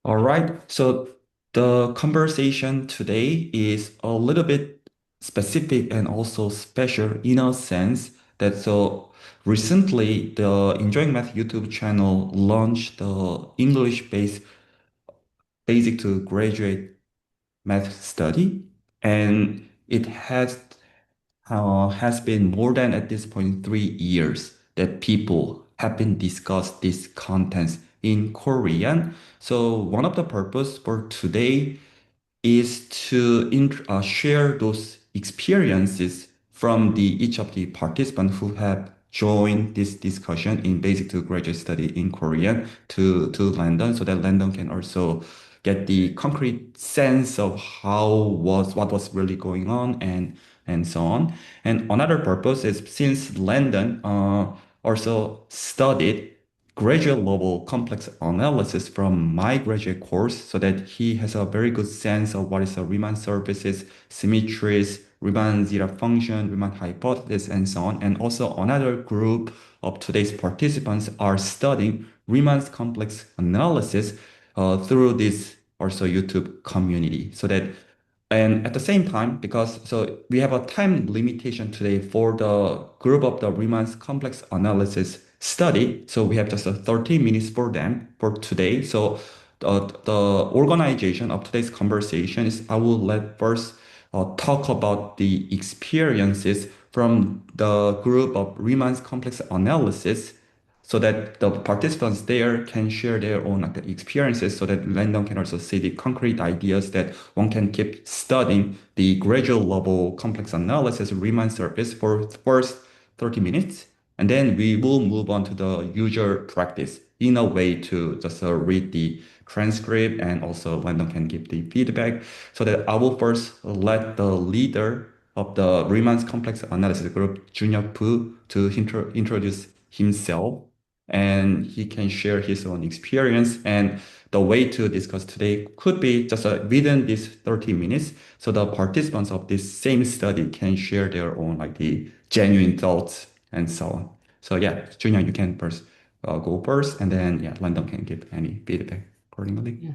All right. So the conversation today is a little bit specific and also special in a sense that so recently the Enjoying Math YouTube channel launched the English-based basic to graduate math study, and it has been more than at this point 3 years that people have been discussed these contents in Korean. So one of the purpose for today is to share those experiences from each of the participants who have joined this discussion in basic to graduate study in Korean to Landon, so that Landon can also get the concrete sense of what was really going on and so on. And another purpose is since Landon also studied graduate level complex analysis from my graduate course so that he has a very good sense of what is a Riemann surfaces, symmetries, Riemann zeta function, Riemann hypothesis, and so on. And also another group of today's participants are studying Riemann's complex analysis through this also YouTube community so that and at the same time, because so we have a time limitation today for the group of the Riemann's complex analysis study. So we have just 30 minutes for them for today. So the organization of today's conversation is I will let first talk about the experiences from the group of Riemann's complex analysis so that the participants there can share their own like, the experiences so that Landon can also see the concrete ideas that one can keep studying the gradual level complex analysis Riemann surface for first 30 minutes. And then we will move on to the usual practice in a way to just read the transcript and also Landon can give the feedback so that I will first let the leader of the Riemann's complex analysis group, Junior Pu, to introduce himself and he can share his own experience. And the way to discuss today could be just within these 30 minutes. So the participants of this same study can share their own like the genuine thoughts and so on. So yeah, Junior, you can first go first, and then yeah, Landon can give any feedback accordingly. Yeah.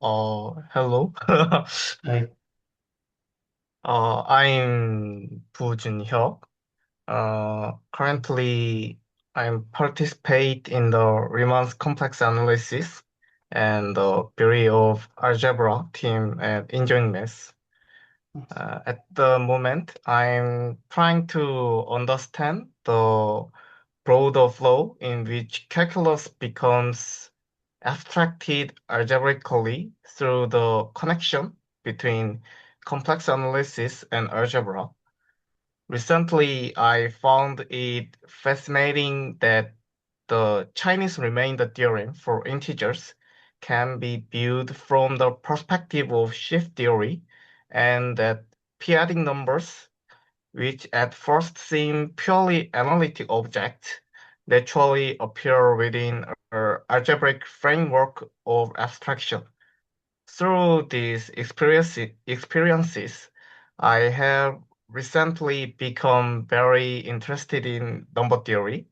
Hello. Right. I'm Bu Junhyuk. Currently, I'm participate in the Riemann's complex analysis and the theory of algebra team at Enjoying Math. At the moment, I'm trying to understand the broader flow in which calculus becomes abstracted algebraically through the connection between complex analysis and algebra. Recently, I found it fascinating that the Chinese remainder theorem for integers can be viewed from the perspective of shift theory, and that p-adic numbers, which at first seem purely analytic objects, naturally appear within an algebraic framework of abstraction. Through these experiences, I have recently become very interested in number theory.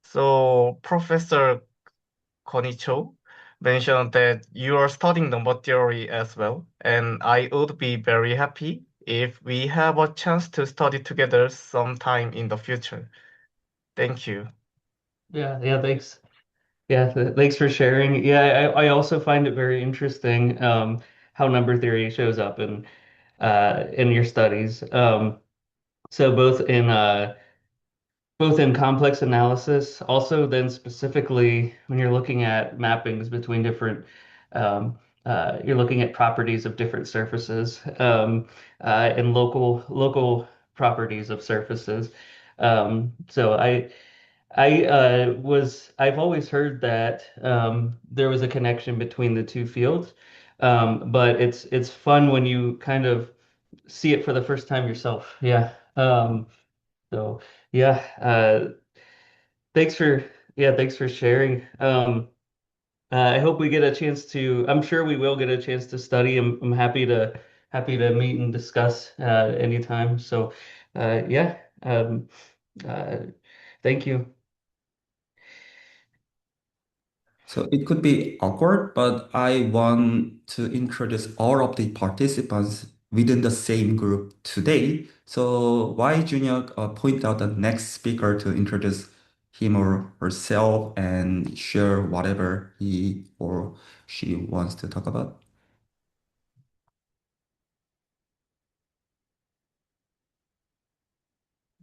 So Professor Konicho mentioned that you are studying number theory as well, and I would be very happy if we have a chance to study together sometime in the future. Thank you. Yeah, thanks. Yeah, thanks for sharing. Yeah, I also find it very interesting how number theory shows up in your studies. So both in complex analysis, also then specifically when you're looking at mappings between different you're looking at properties of different surfaces and local properties of surfaces. So I've always heard that there was a connection between the two fields, but it's fun when you kind of see it for the first time yourself. Yeah. So yeah, thanks for thanks for sharing. I hope we get a chance to. I'm sure we will get a chance to study. I'm happy to meet and discuss anytime. So yeah. Um, uh, Thank you. So it could be awkward, but I want to introduce all of the participants within the same group today. So why Junior point out the next speaker to introduce him or herself and share whatever he or she wants to talk about?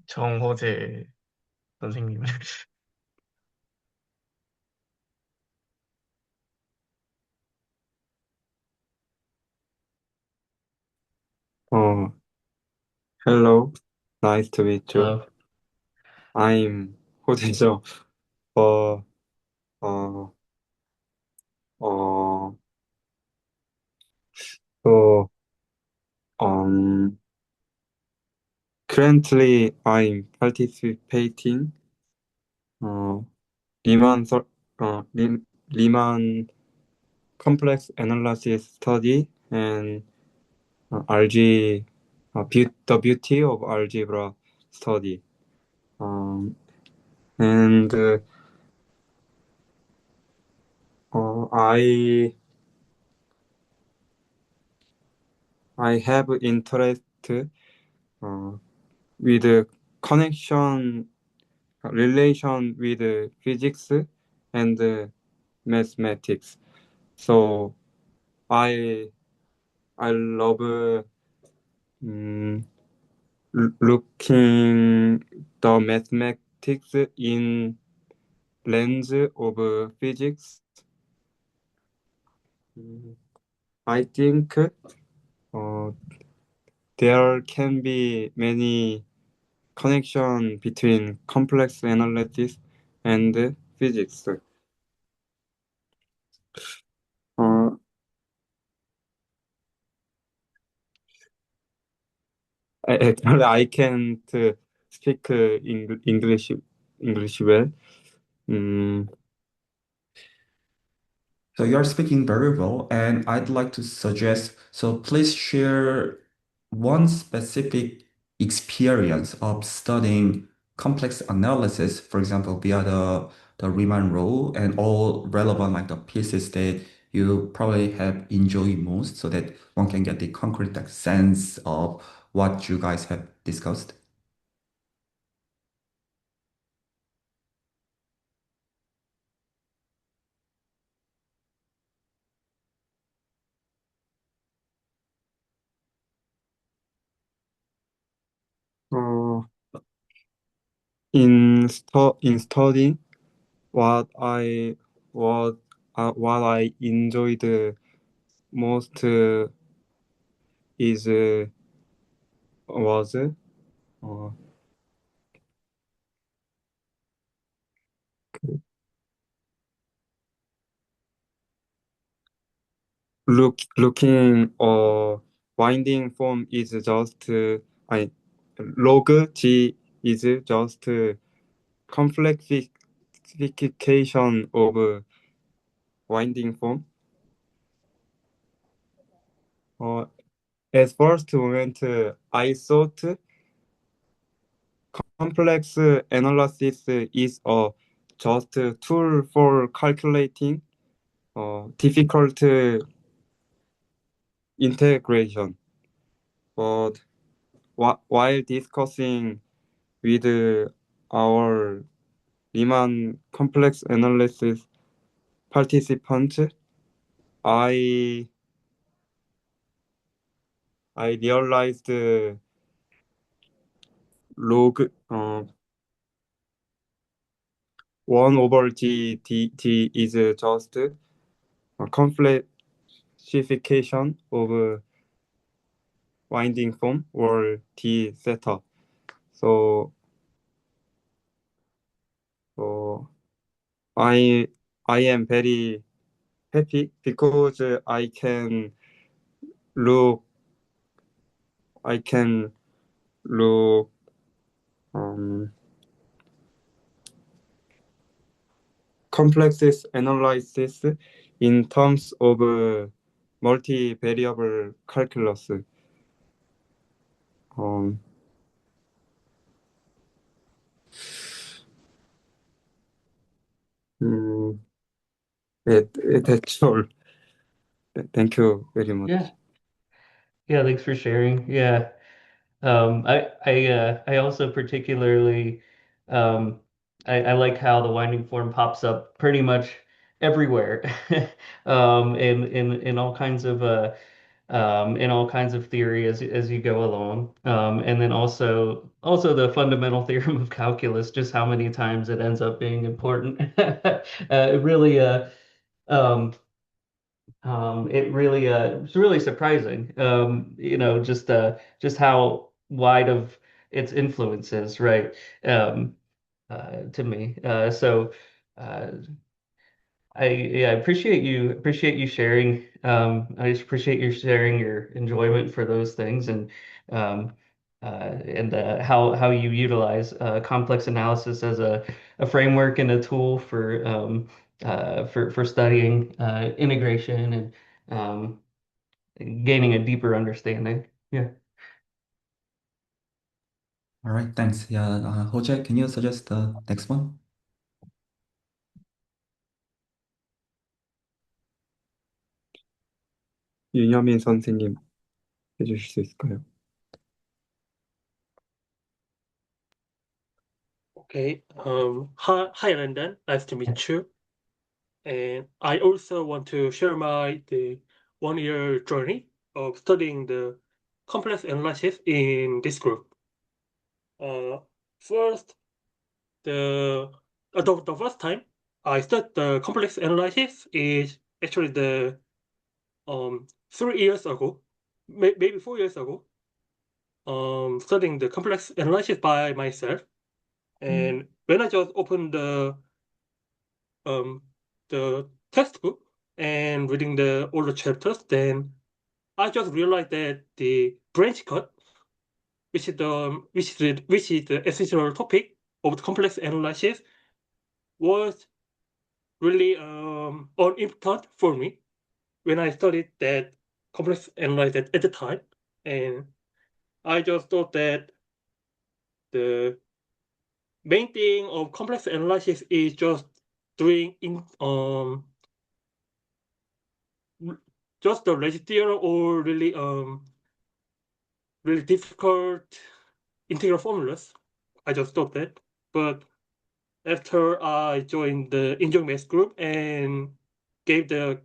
정호재 선생님. 어, hello. Nice to meet you. Hello. I'm 호재죠. 어, 어, 어, 또, um, currently I'm participating, 어, Riemann, Riemann complex analysis study and RG, the beauty of algebra study. And I have interest with connection relation with physics and mathematics. So I I love um, looking the mathematics in lens of physics. Mm, I think there can be many connection between complex analysis and physics. Uh, Actually, I can't speak English well. Mm, So you're speaking very well, and I'd like to suggest, so please share one specific experience of studying complex analysis, for example, via the Riemann rule and all relevant like the pieces that you probably have enjoyed most so that one can get the concrete like, sense of what you guys have discussed. uh, in studying, what I what I enjoyed most is was looking winding form is just I log G is just complexification of winding form. Uh, at first moment, I thought complex analysis is just a tool for calculating difficult integration. But while discussing with our Riemann complex analysis participants, I I realized log 1 over T is just a complexification of winding form or T theta. So, so I I am very happy because look I can look um, complexes analysis in terms of multivariable calculus. Um, 음, 네, that's all. Thank you very Yeah. much. Yeah, thanks for sharing. Yeah. I also particularly um I like how the winding form pops up pretty much everywhere. In all kinds of in all kinds of theory as you go along. And then also the fundamental theorem of calculus, just how many times it ends up being important. It really um it's really surprising, just how wide of its influence is, right? To me. Uh, I appreciate you sharing. I just appreciate you sharing your enjoyment for those things um, and how you utilize complex analysis as a framework and a tool for studying integration and um, gaining a deeper understanding. Yeah. All right, thanks. Yeah, Jose, can you suggest the next one? 윤여민 선생님 해주실 수 있을까요? Okay. Hi, Landon. Nice to meet you. And I also want to share my the 1 year journey of studying the complex analysis in this group. First, the the first time I studied the complex analysis is actually the 3 years ago, maybe 4 years ago. Studying the complex analysis by myself, and when I just opened um the textbook and reading the all the chapters, then I just realized that the branch cut, which is the essential topic of the complex analysis, was really unimportant for me when I studied that complex analysis at the time, and I just thought that the main thing of complex analysis is just doing in just the residual or really difficult integral formulas. I just thought that. But after I joined the engineering math group and gave the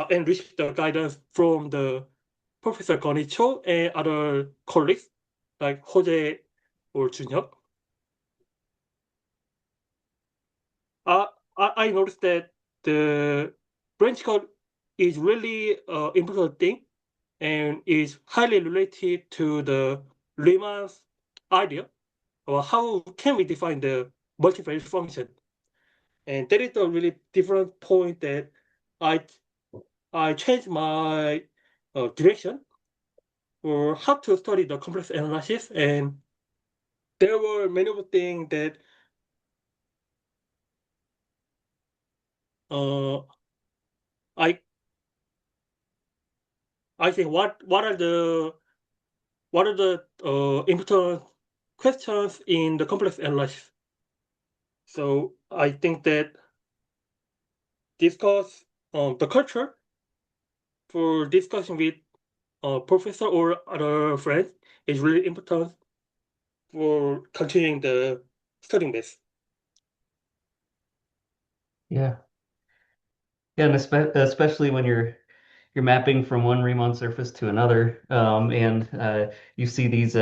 and received the guidance from the Professor Gonicho and other colleagues like Jose or Junhyuk, I, I noticed that the branch code is really important thing and is highly related to the Riemann's idea about how can we define the multivariate function. And that is a really different point that I I changed my direction for how to study the complex analysis, and there were many of the things that uh, I I think what are the important questions in the complex analysis. So I think that discuss the culture for discussion with professor or other friends is really important for continuing the studying this. Yeah. Yeah, and especially when you're mapping from one Riemann surface to another, and you see these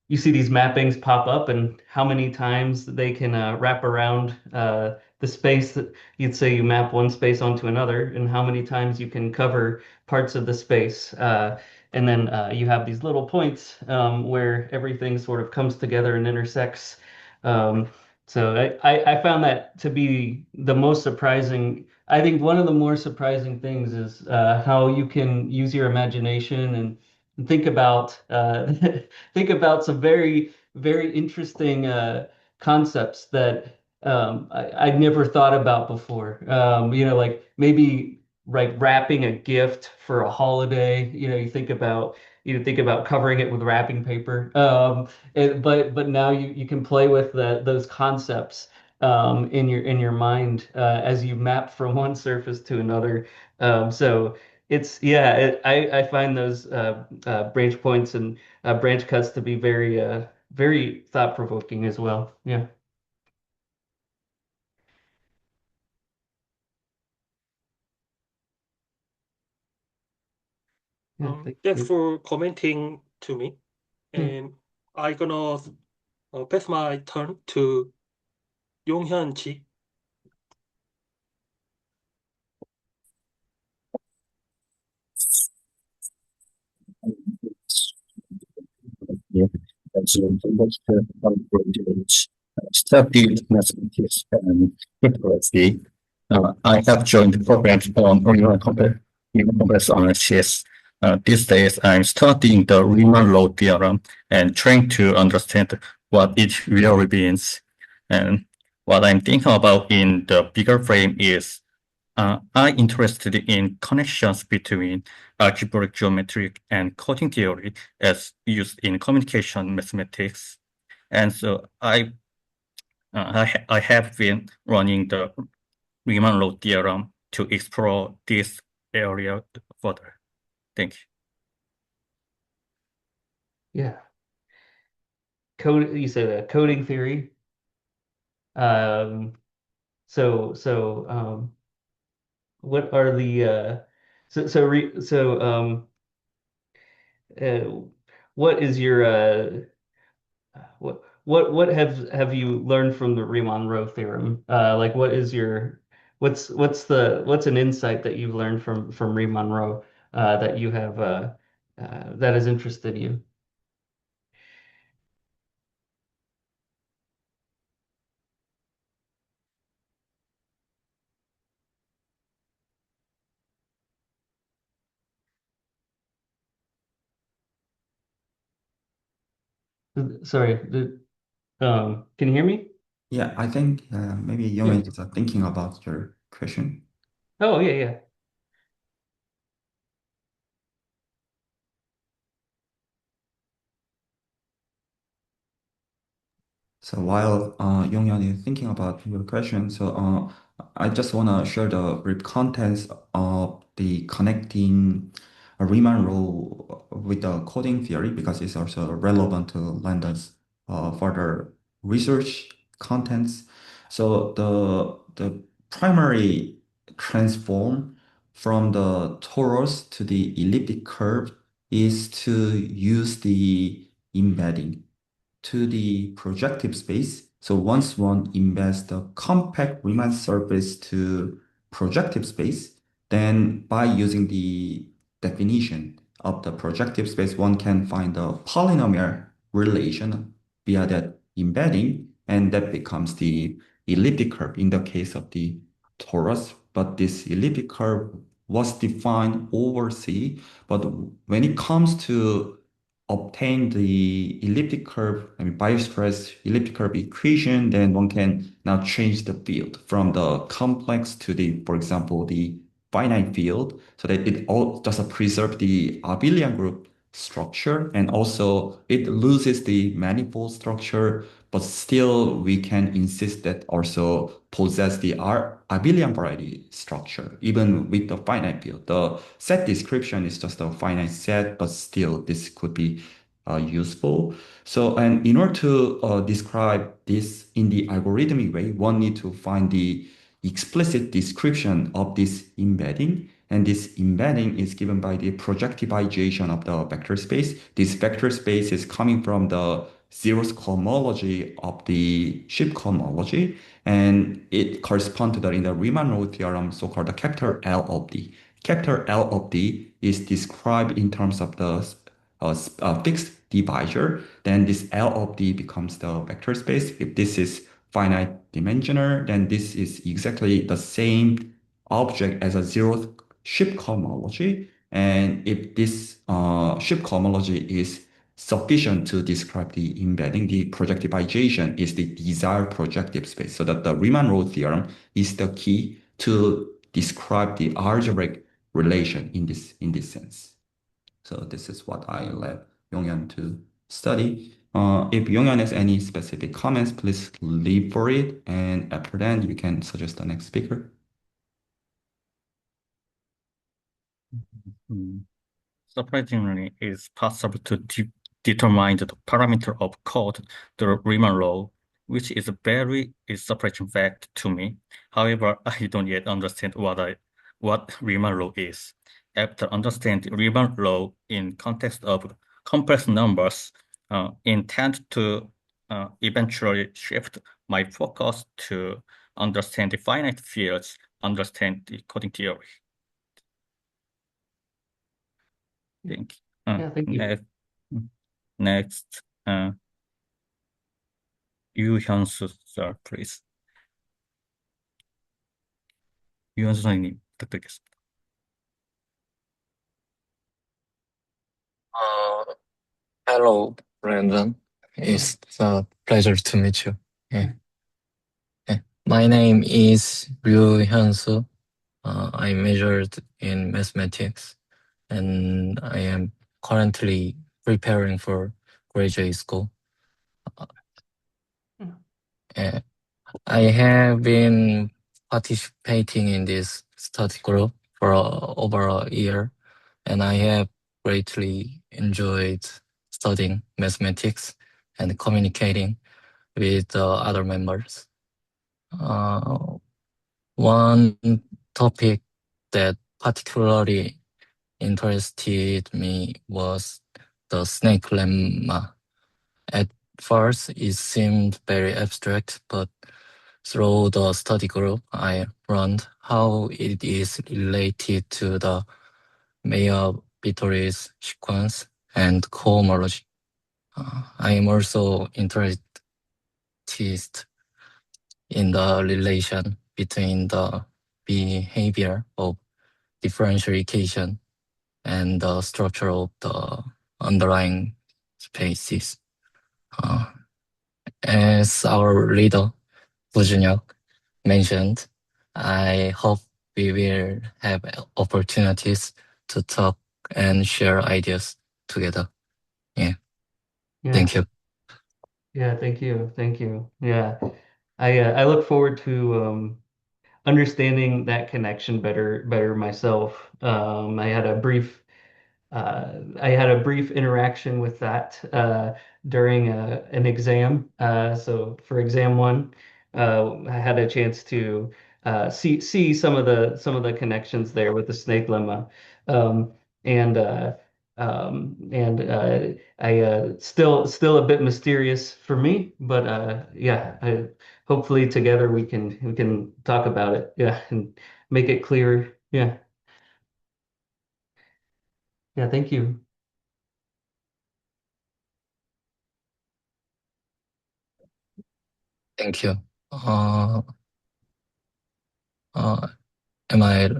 you see these mappings pop up and how many times they can wrap around the space that you'd say you map one space onto another, and how many times you can cover parts of the space. And then you have these little points where everything sort of comes together and intersects. Um, I found that to be the most surprising. I think one of the more surprising things is how you can use your imagination and think about think about some very interesting concepts that I'd never thought about before. Like maybe like wrapping a gift for a holiday. You think about covering it with wrapping paper. But now you can play with those concepts in your mind as you map from one surface to another. So it's yeah, I find those branch points and branch cuts to be very thought-provoking as well. Yeah. Yeah, thank Thanks you. for commenting to me. Hmm. And I gonna pass my turn to Yonghyun Ji. Yeah. So what's the approach? Studied mathematics and cryptography. I have joined programs on Riemann complex analysis. These days, I'm studying the Riemann law theorem and trying to understand what it really means. And what I'm thinking about in the bigger frame is I'm interested in connections between algebraic geometry and coding theory as used in communication mathematics. And so I have been running the Riemann law theorem to explore this area further. Thank you. Yeah. You said coding theory. Um, what are the so so re, so uh, what is your what have you learned from the Riemann-Roch theorem? Like what is your what's an insight that you've learned from Riemann-Roch that you have that has interested you? Sorry, can you hear me? Yeah, I think maybe Yeah. Yongin is thinking about your question. Oh, yeah, yeah. So while Yongyan is thinking about your question, I just want to share the brief contents of the connecting Riemann rule with the coding theory because it's also relevant to Landon's further research contents. So the primary transform from the torus to the elliptic curve is to use the embedding to the projective space. So once one embeds the compact Riemann surface to projective space, then by using the definition of the projective space, one can find the polynomial relation via that embedding, and that becomes the elliptic curve in the case of the torus. But this elliptic curve was defined over C, but when it comes to obtain the elliptic curve, I mean biostress elliptic curve equation, then one can now change the field from the complex to the, for example, the finite field, so that it all just preserve the abelian group structure, and also it loses the manifold structure, but still we can insist that also possess the abelian variety structure, even with the finite field. The set description is just a finite set, but still this could be useful. So, and in order to describe this in the algorithmic way, one need to find the explicit description of this embedding. And this embedding is given by the projectivization of the vector space. This vector space is coming from the zeroth cohomology of the ship cohomology, and it corresponds to the in the Riemann-Roch theorem, so-called the capital L of D. Capital L of D is described in terms of the fixed divisor, then this L of D becomes the vector space. If this is finite dimensional, then this is exactly the same object as a zeroth ship cohomology. And if this ship cohomology is sufficient to describe the embedding, the projectivization is the desired projective space. So that the Riemann-Roch theorem is the key to describe the algebraic relation in this sense. So this is what I led Yongyan to study. If Yonghyun has any specific comments, please leave for it. And after that, you can suggest the next speaker. Surprisingly, it's possible to determine the parameter of code, the Riemann law, which is a very surprising fact to me. However, I don't yet understand what Riemann law is. After understanding Riemann law in context of complex numbers, intend to eventually shift my focus to understand the finite fields, understand the coding theory. Thank you. Yeah, thank you. Next, Yu Hyun-soo, sir, please. 유현 선생님 부탁드리겠습니다. Hello, Brandon. It's a pleasure to meet you. Yeah. Yeah. My name is Ryu Hyun-soo. I majored in mathematics, and I am currently preparing for graduate school. Yeah. I have been participating in this study group for over a year, and I have greatly enjoyed studying mathematics and communicating with other members. One topic that particularly interested me was the snake lemma. At first, it seemed very abstract, but through the study group, I learned how it is related to the Mayer-Vittori's sequence and cohomology. I am also interested in the relation between the behavior of differential equation and the structure of the underlying spaces. As our leader, Bujunyak, mentioned, I hope we will have opportunities to talk and share ideas together. Yeah. Thank you. Yeah, thank you. Thank you. Yeah. I look forward to understanding that connection better myself. I had a brief interaction with that during an exam. So for exam one, I had a chance to see some of the connections there with the snake lemma, um, and I still a bit mysterious for me, but yeah, hopefully together we can talk about it, yeah, and make it clearer. Yeah, yeah. Thank you. Thank you. Am I?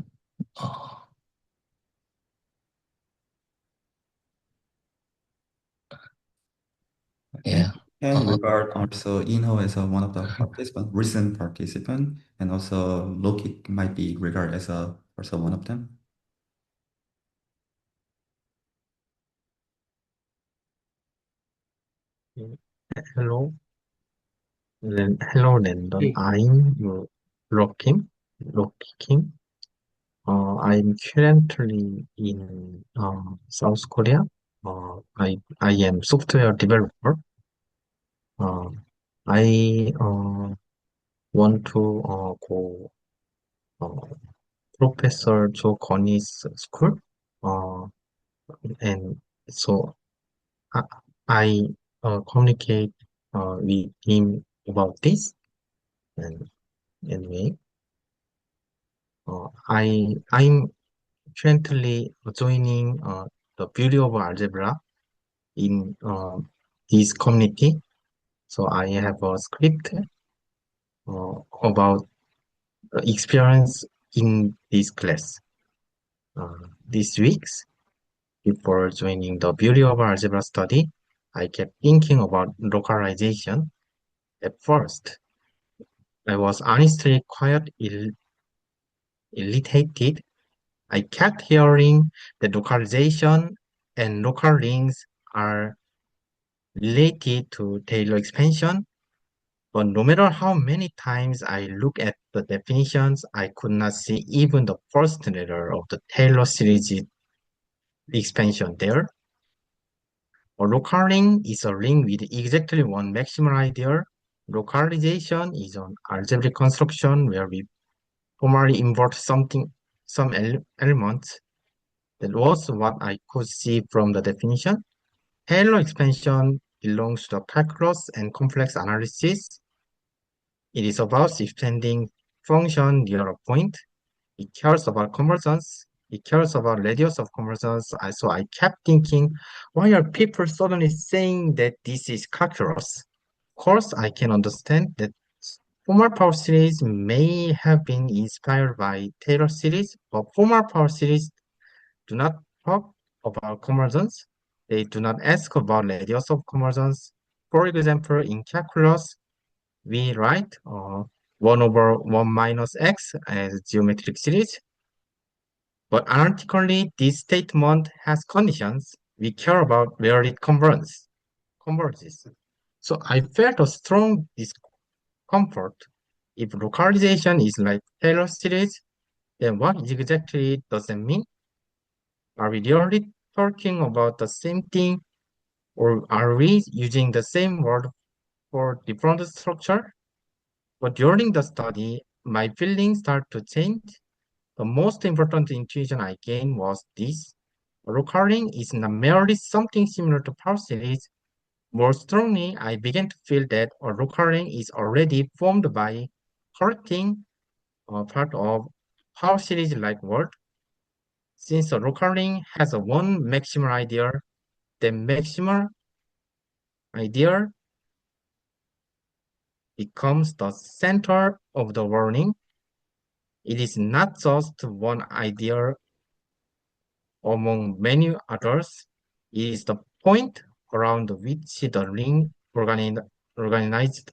Yeah. And regard also Inho as one of the participant, recent participant, and also Loki might be regarded as also one of them. Hello. Hello, Landon. Hey. I'm Rocky Kim. I'm currently in South Korea. I am software developer. I want to go uh, Professor Jo Connie's school. Uh, and so I, I communicate with him about this. And anyway, I'm currently joining the Beauty of Algebra in this community. So I have a script about the experience in this class. This week's before joining the Beauty of Algebra study, I kept thinking about localization. At first, I was honestly quite irritated. I kept hearing that localization and local rings are related to Taylor expansion, but no matter how many times I look at the definitions, I could not see even the first letter of the Taylor series expansion there. A local ring is a ring with exactly one maximal idea. Localization is an algebraic construction where we formally invert some elements. That was what I could see from the definition. Taylor expansion belongs to the calculus and complex analysis. It is about extending function near a point. It cares about convergence. It cares about radius of convergence. So I kept thinking, why are people suddenly saying that this is calculus? Of course, I can understand that former power series may have been inspired by Taylor series, but former power series do not talk about convergence. They do not ask about radius of convergence. For example, in calculus, we write 1 over 1 minus x as geometric series. But analytically, this statement has conditions. We care about where it converges. So I felt a strong discomfort. If localization is like Taylor series, then what exactly does it mean? Are we really talking about the same thing, or are we using the same word for different structure? But during the study, my feelings start to change. The most important intuition I gained was this. Recurring is not merely something similar to power series. More strongly, I began to feel that a recurring is already formed by correcting a part of power series-like world. Since a recurring has a one maximal idea, the maximal idea becomes the center of the warning. It is not just one idea among many others. It is the point around which the ring organized.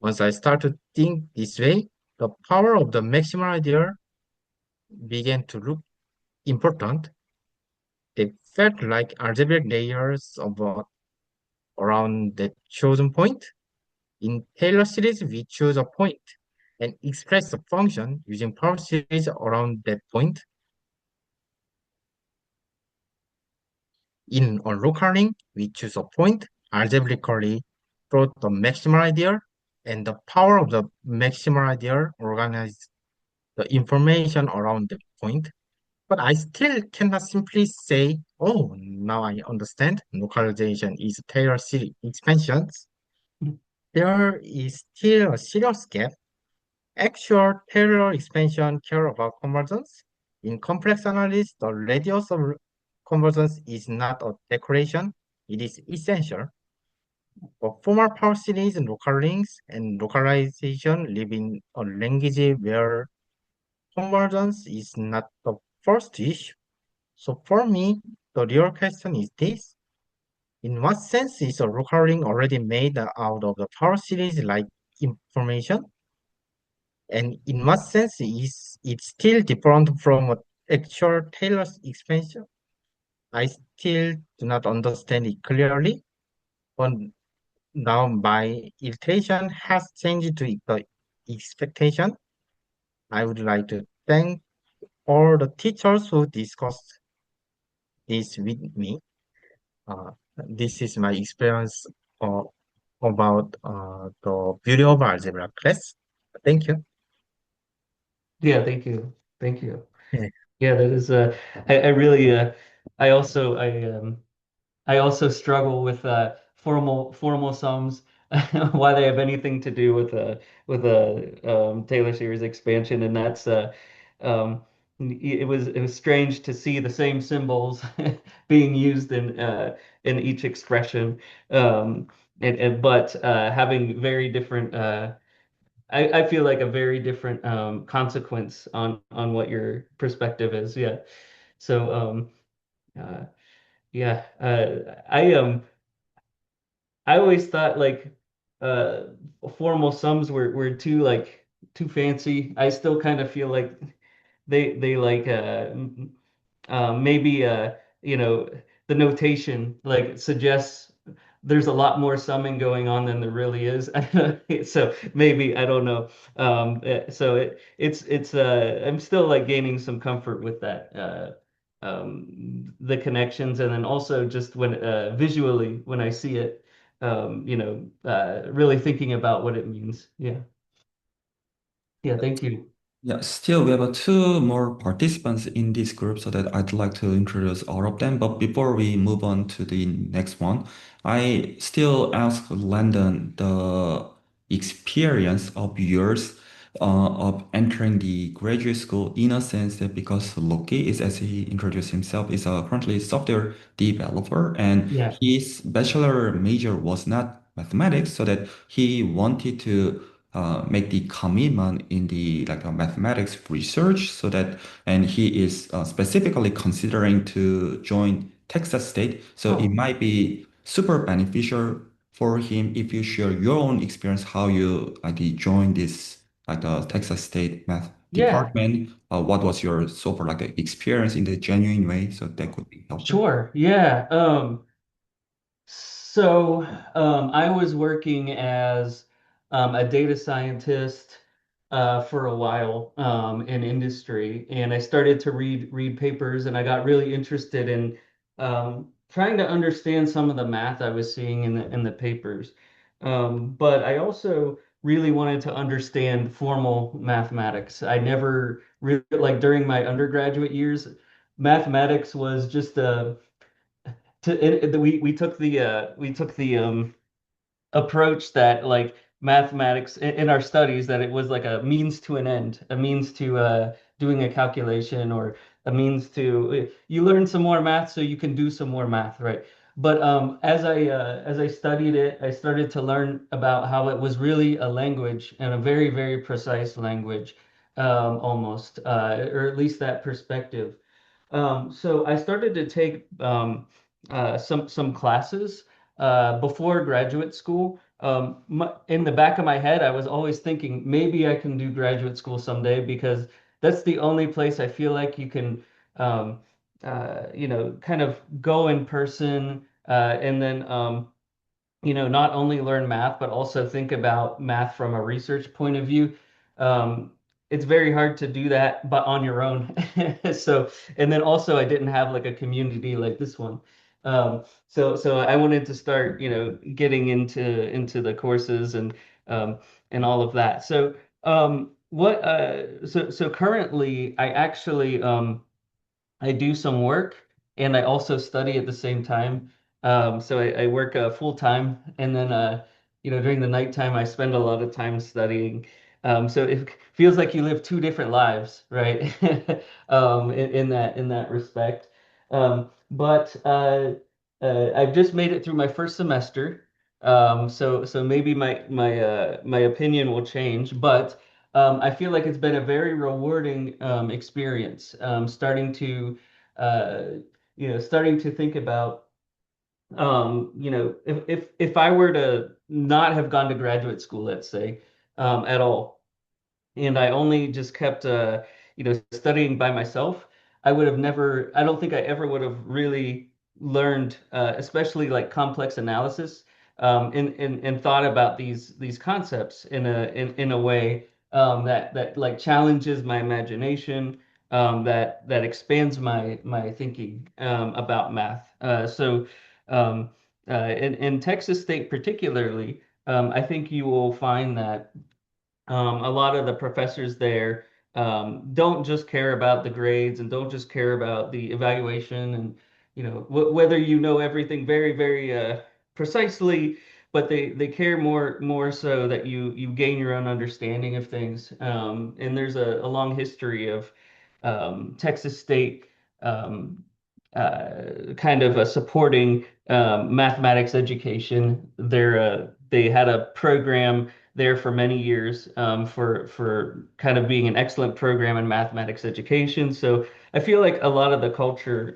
Once I started to think this way, the power of the maximal idea began to look important. They felt like algebraic layers around the chosen point. In Taylor series, we choose a point and express a function using power series around that point. In a local ring, we choose a point algebraically plot the maximal idea, and the power of the maximal idea organizes the information around the point. But I still cannot simply say, oh, now I understand localization is Taylor series expansions. There is still a serious gap. Actual Taylor expansion care about convergence. In complex analysis, the radius of convergence is not a decoration, it is essential. For formal power series, local rings and localization live in a language where convergence is not the first issue. So for me, the real question is this. In what sense is a local ring already made out of the power series like information? And in what sense is it still different from an actual Taylor's expansion? I still do not understand it clearly, but now my iteration has changed to the expectation. I would like to thank all the teachers who discussed this with me. Uh, this is my experience uh, about the beauty of algebra class. Thank you. Yeah, thank you. Thank you. Yeah, that is I really I also struggle with formal sums, why they have anything to do with a Taylor series expansion, and that's um, it was strange to see the same symbols being used in each expression, but having very different. I feel like a very different consequence on what your perspective is. Yeah. So uh, yeah, I always thought like uh formal sums were too too fancy. I still kind of feel like they like maybe you know the notation like suggests there's a lot more summing going on than there really is. So maybe I don't know. So it's I'm still like gaining some comfort with that. The connections, and then also just when visually when I see it, really thinking about what it means. Yeah. Yeah, thank you. Yeah, still we have two more participants in this group, so that I'd like to introduce all of them. But before we move on to the next one, I still ask Landon the experience of yours of entering the graduate school, in a sense that because Loki is, as he introduced himself, is a currently software developer, and Yeah. his bachelor major was not mathematics, so that he wanted to make the commitment in the like mathematics research, so that, and he is specifically considering to join Texas State, so it Oh, might be super beneficial for him if you share your own experience how you like join this like the Texas State math yeah. department. What was your so far like experience in the genuine way, so that could be helpful. Sure. Yeah. So I was working as a data scientist for a while in industry, and I started to read papers, and I got really interested in trying to understand some of the math I was seeing in the papers. But I also really wanted to understand formal mathematics. I never really like during my undergraduate years, mathematics was just a we took the approach that like mathematics in our studies that it was like a means to an end, a means to doing a calculation, or a means to you learn some more math so you can do some more math, right? But as I studied it, I started to learn about how it was really a language, and a very, very precise language, almost, or at least that perspective. So I started to take some classes before graduate school. In the back of my head, I was always thinking maybe I can do graduate school someday, because that's the only place I feel like you can, kind of go in person, and then not only learn math, but also think about math from a research point of view. Um, it's very hard to do that, but on your own. So, and then also I didn't have like a community like this one. So I wanted to start, getting into the courses, and all of that. So, so currently I actually, I do some work, and I also study at the same time. So I work full time, and then during the nighttime I spend a lot of time studying. So it feels like you live two different lives, right? In that respect. But I've just made it through my first semester. So maybe my opinion will change, but I feel like it's been a very rewarding experience. Uh, Starting to think about, if I were to not have gone to graduate school, let's say, at all, and I only just kept studying by myself, I don't think I ever would have really learned, especially like complex analysis, and thought about these concepts in a way that like challenges my imagination, that expands my thinking about math. Um, in Texas State particularly, I think you will find that a lot of the professors there don't just care about the grades, and don't just care about the evaluation, and whether you know everything very, very precisely, but they care more so that you gain your own understanding of things. And there's a long history of Texas State um, kind of supporting mathematics education. They had a program there for many years, for kind of being an excellent program in mathematics education. So I feel like a lot of the culture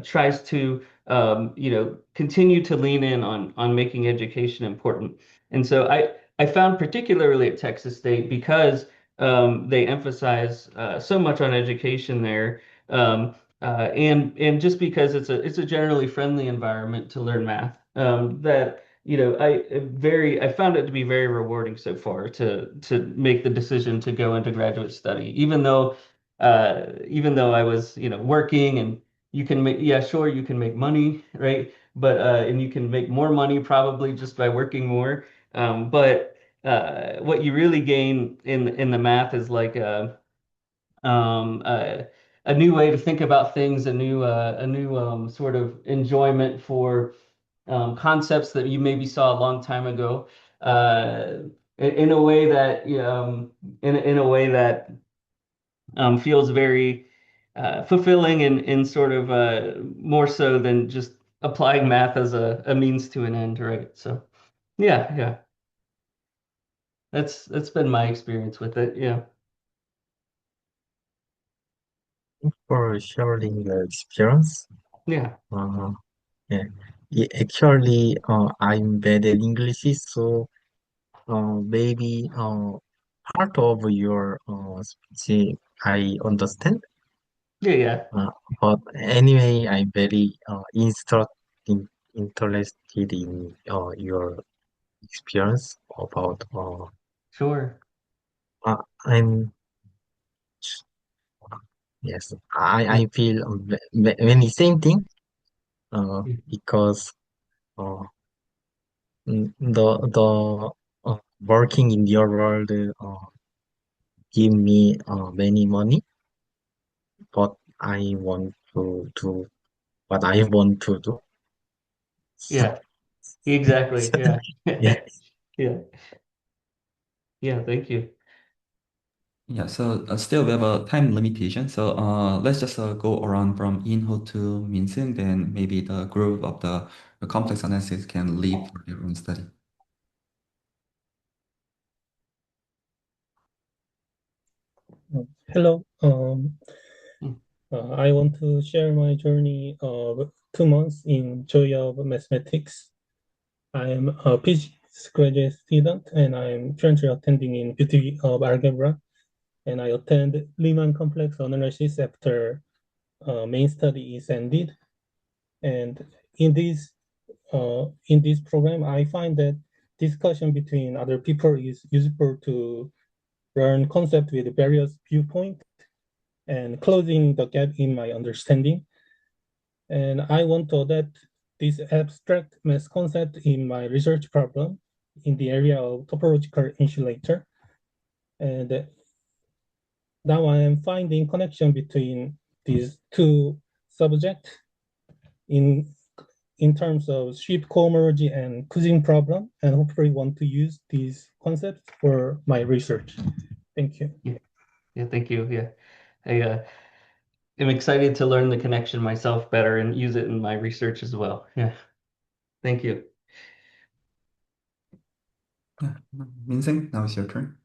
tries to continue to lean in on making education important. And so I found particularly at Texas State, because they emphasize so much on education there. And just because it's a generally friendly environment to learn math. that I found it to be very rewarding so far to make the decision to go into graduate study, even though I was working, and you can make, yeah, sure, you can make money, right? But and you can make more money probably just by working more. But what you really gain in the math is like um, uh, a new way to think about things, a new sort of enjoyment for concepts that you maybe saw a long time ago, in a way that in a way that feels very fulfilling, and sort of more so than just applying math as a means to an end, right? So yeah, yeah, that's been my experience with it. Yeah, For sharing your experience. yeah, Uh, yeah. Yeah, actually, I'm bad at English, so maybe part of your speech I understand. yeah, yeah, Uh, but anyway, I'm very interested in your experience about sure. I'm yes, Yeah, I feel very same thing because uh, the working in your world give me many money, but I want to do what I want to do. yeah, exactly. Yeah, Yeah. yeah, yeah. Thank you. Yeah, so still we have a time limitation. So let's just go around from Inho to Minseung, then maybe the group of the complex analysis can leave for their own study. Hello. Mm. I want to share my journey of 2 months in joy of mathematics. I am a physics graduate student, and I am currently attending in beauty of algebra. And I attend Riemann complex analysis after main study is ended. And in this program, I find that discussion between other people is useful to learn concept with various viewpoints and closing the gap in my understanding. And I want to adapt this abstract math concept in my research problem in the area of topological insulator. And now I am finding connection between these two subjects in in terms of sheet cohomology and Cousin problem, and hopefully want to use these concepts for my research. Thank you. Yeah, yeah. Thank you. Yeah, I am excited to learn the connection myself better and use it in my research as well. Yeah, thank you. Yeah, Minseung, now it's your turn.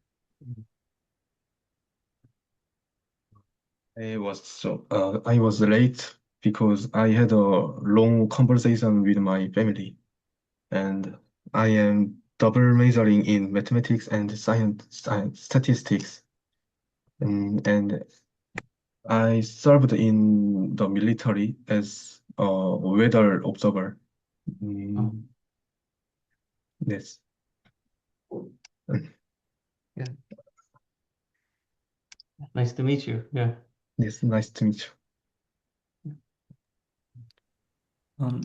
I was late because I had a long conversation with my family, and I am double majoring in mathematics and science statistics. And I served in the military as a weather observer. Oh, Mm, yes. yeah, nice to meet you. Yeah. Yes, nice to meet you.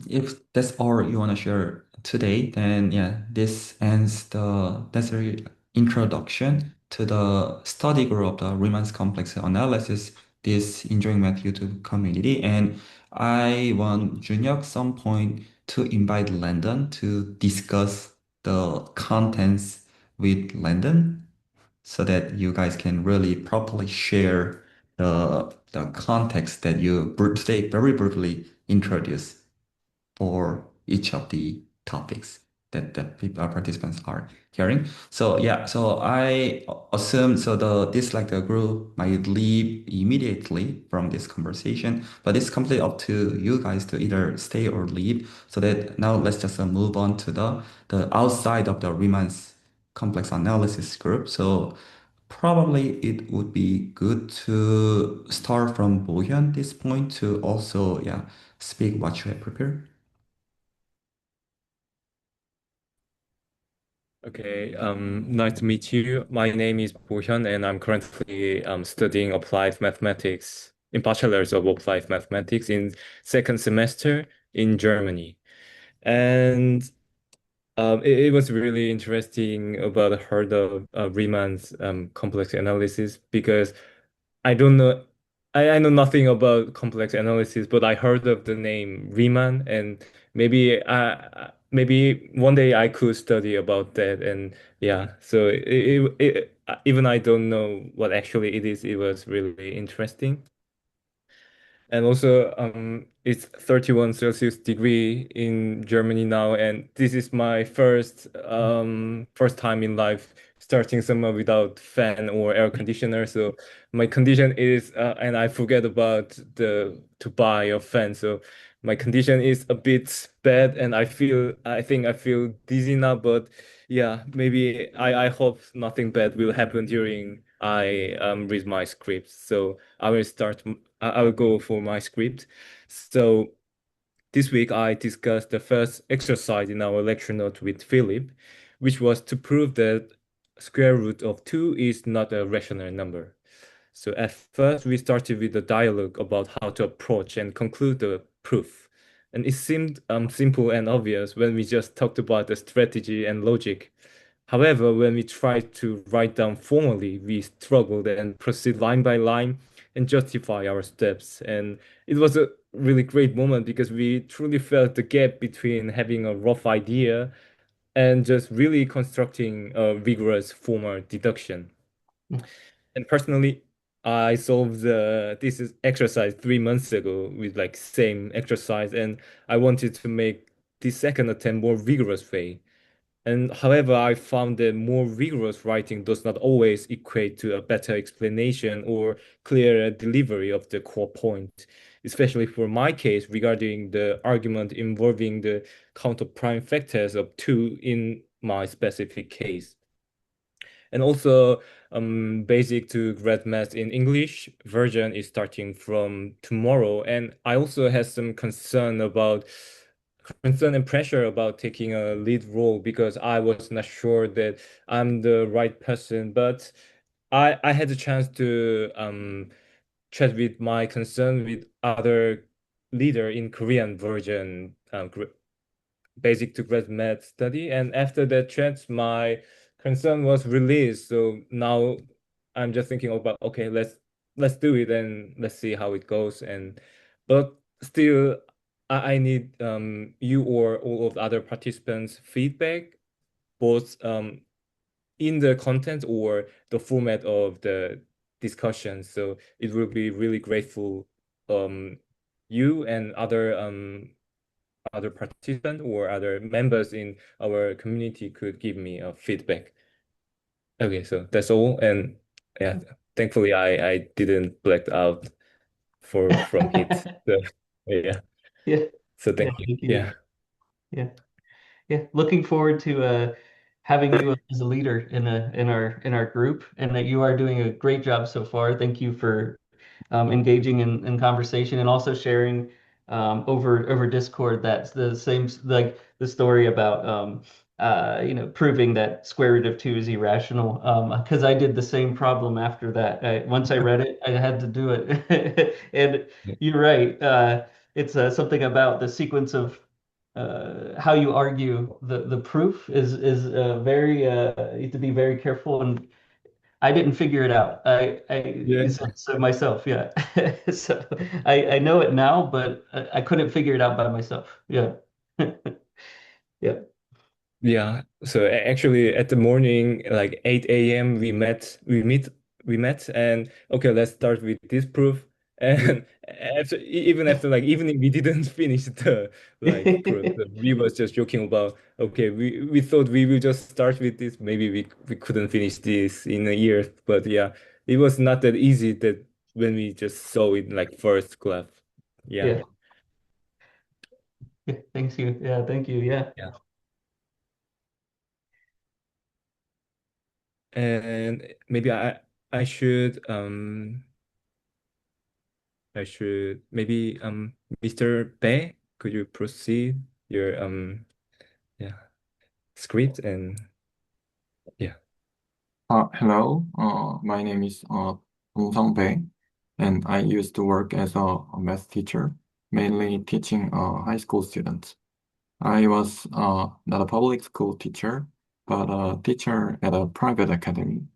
If that's all you want to share today, then yeah, this ends the necessary introduction to the study group of the Riemann's complex analysis, this Enjoying Math YouTube community. And I want Junhyuk some point to invite Landon to discuss the contents with Landon so that you guys can really properly share the context that you today very briefly introduced for each of the topics that the people participants are hearing. So yeah, so I assume so this like the group might leave immediately from this conversation, but it's completely up to you guys to either stay or leave. So that now let's just move on to the outside of the Riemann's complex analysis group. So probably it would be good to start from Bohyun this point to also yeah speak what you have prepared. Okay, nice to meet you. My name is Bo-hyun, and I'm currently studying applied mathematics in Bachelor's of Applied Mathematics in second semester in Germany. And it was really interesting about heard of Riemann's complex analysis because I don't know I know nothing about complex analysis, but I heard of the name Riemann, and maybe one day I could study about that. And yeah, so even I don't know what actually it is, it was really interesting. And also, it's 31 Celsius degree in Germany now, and this is my first time in life starting summer without fan or air conditioner. So my condition is, and I forget about the to buy a fan. So my condition is a bit bad, and I think I feel dizzy now. But yeah, maybe I hope nothing bad will happen during I read my script. So I will go for my script. So this week I discussed the first exercise in our lecture note with Philip, which was to prove that square root of 2 is not a rational number. So at first we started with a dialogue about how to approach and conclude the proof. And it seemed simple and obvious when we just talked about the strategy and logic. However, when we tried to write down formally, we struggled and proceed line by line and justify our steps. And it was a really great moment because we truly felt the gap between having a rough idea and just really constructing a rigorous formal deduction. Mm. And personally, I solved this exercise 3 months ago with like same exercise, and I wanted to make the second attempt more rigorous way. And however, I found that more rigorous writing does not always equate to a better explanation or clearer delivery of the core point, especially for my case regarding the argument involving the counter prime factors of 2 in my specific case. And also, basic to grad math in English version is starting from tomorrow. And I also have some concern and pressure about taking a lead role because I was not sure that I'm the right person. But I had the chance to chat with my concern with other leader in Korean version, basic to grad math study. And after that chat, my concern was released. So now I'm just thinking about, okay, let's do it and let's see how it goes. And but still, I need you or all of the other participants' feedback, both in the content or the format of the discussion. So it will be really grateful you and other participants or other members in our community could give me a feedback. Okay, so that's all. And yeah, thankfully I didn't black out from heat. So yeah. Yeah. So Yeah. thank you. Thank you. Yeah. Yeah. Yeah, looking forward to having you as a leader in our group, and that you are doing a great job so far. Thank you for engaging in conversation and also sharing over Discord. That's the same like the story about proving that square root of 2 is irrational. Because I did the same problem after that. Once I read it, I had to do it. And you're right. It's something about the sequence of how you argue the proof is very you have to be very careful, and I didn't figure it out. Yeah. So myself, yeah. So I know it now, but I couldn't figure it out by myself. Yeah. Yeah. Yeah. So actually at the morning, like 8 a.m., we met and okay, let's start with this proof. And even after like evening, we didn't finish the like proof. So we was just joking about, okay, we thought we will just start with this. Maybe we couldn't finish this in a year. But yeah, it was not that easy that when we just saw it like first class. Yeah. Yeah. Yeah. Thanks you. Yeah, thank you. Yeah. Yeah. And maybe I should maybe Mr. Bay, could you proceed your yeah script and Hello, my name is Dong Bae, and I used to work as a math teacher, mainly teaching high school students. I was not a public school teacher, but a teacher at a private academy.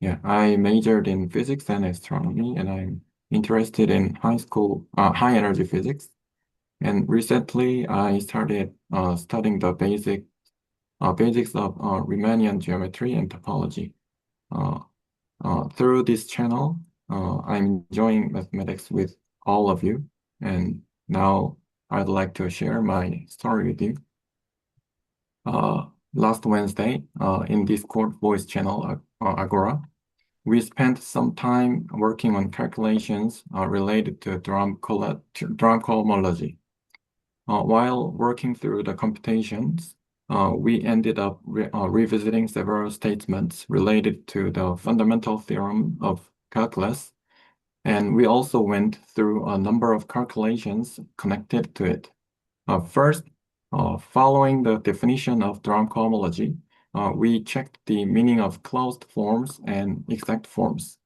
Yeah, I majored in physics and astronomy, and I'm interested in high energy physics. And recently, I started studying the basics of Riemannian geometry and topology. Uh, through this channel, I'm enjoying mathematics with all of you. And now I'd like to share my story with you. Last Wednesday, in Discord voice channel, Agora, we spent some time working on calculations related to drum cohomology. While working through the computations, we ended up revisiting several statements related to the fundamental theorem of calculus, and we also went through a number of calculations connected to it. First, following the definition of drum cohomology, we checked the meaning of closed forms and exact forms.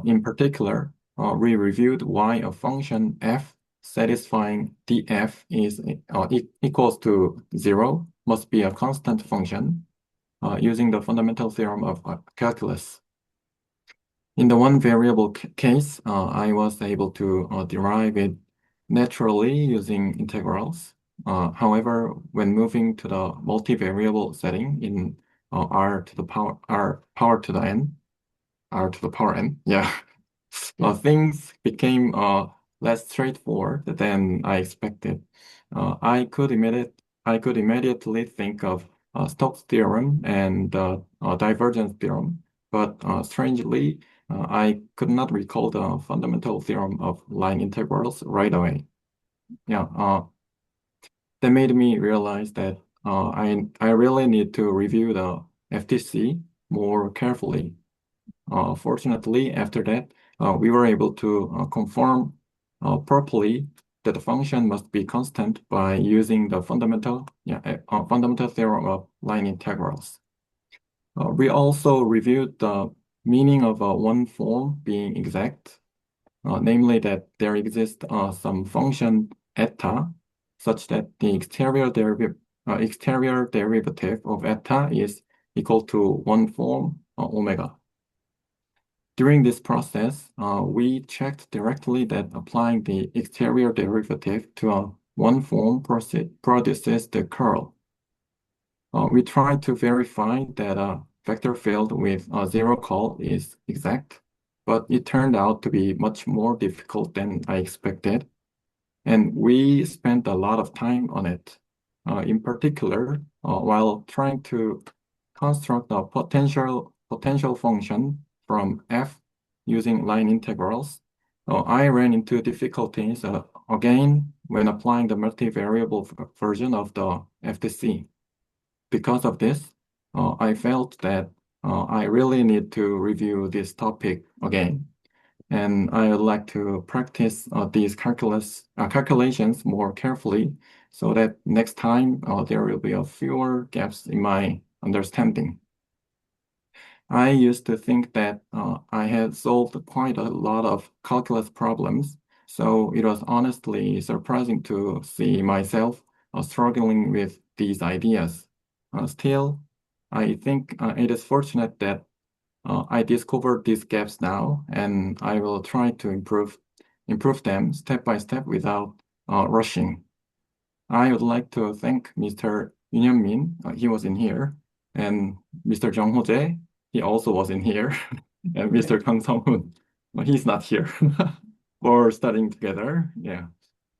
In particular, we reviewed why a function f satisfying df is equals to 0 must be a constant function using the fundamental theorem of calculus. In the one variable case, I was able to derive it naturally using integrals. However, when moving to the multivariable setting in r to the power to the n, r to the power n, yeah, things became less straightforward than I expected. Uh, I could immediate, I could immediately think of Stokes' theorem and divergence theorem, but strangely, I could not recall the fundamental theorem of line integrals right away. Yeah, that made me realize that I really need to review the FTC more carefully. Fortunately, after that, we were able to confirm properly that the function must be constant by using the fundamental theorem of line integrals. We also reviewed the meaning of one form being exact, namely that there exists some function eta such that the exterior derivative of eta is equal to one form omega. During this process, we checked directly that applying the exterior derivative to one form produces the curl. We tried to verify that a vector field with a zero curl is exact, but it turned out to be much more difficult than I expected, and we spent a lot of time on it. In particular, while trying to construct a potential function from f using line integrals, I ran into difficulties again when applying the multivariable version of the FTC. Because of this, I felt that I really need to review this topic again, and I would like to practice these calculations more carefully so that next time there will be a fewer gaps in my understanding. I used to think that I had solved quite a lot of calculus problems, so it was honestly surprising to see myself struggling with these ideas. Still, I think it is fortunate that I discovered these gaps now, and I will try to improve them step by step without rushing. I would like to thank Mr. Yun Min, he was in here, and Mr. Jung Ho-jae, he also was in here, and Mr. Kang Sung-hoon, he's not here, for studying together. Yeah.